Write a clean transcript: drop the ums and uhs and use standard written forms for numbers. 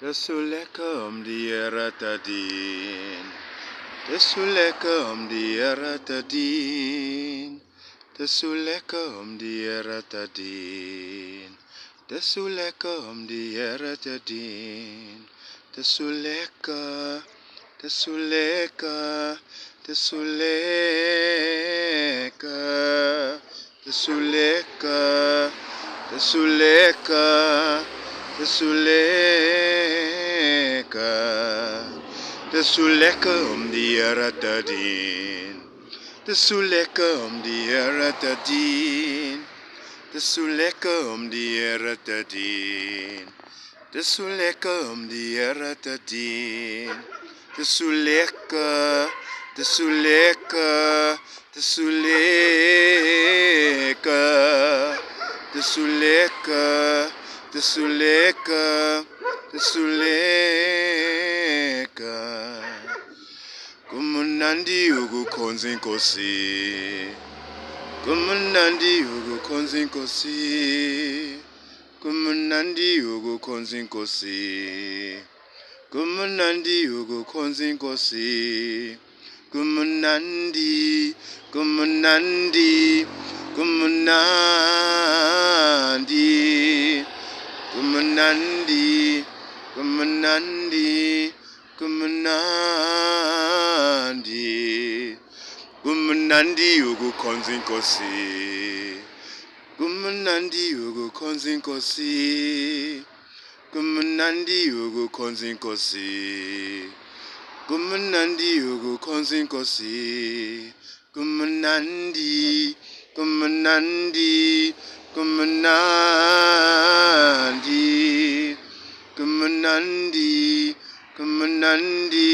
Desulekam dieratadin. Desulekam dieratadin. Desulekam dieratadin. Desulekam dieratadin. Desuleka. Desuleka. Desuleka. Desuleka. Desuleka. Desuleka, Desuleka dieratadin, Desuleka dieratadin, Desuleka dieratadin, Desuleka dieratadin, Desuleka, Desuleka, Desuleka, Desuleka. Desuleka, Desuleka, kumunandi ukukhonza inkosi, kumunandi ukukhonza inkosi, kumunandi ukukhonza inkosi, kumunandi ukukhonza inkosi, kumunandi, kumunandi, kumunandi. Kumunandi, kumunandi, kumunandi, kumunandi ukukhonza inkosi, kumunandi ukukhonza inkosi, kumunandi ukukhonza inkosi, kumunandi ukukhonza inkosi, kumunandi, kumunandi, kumunandi, kumunandi, kumunandi,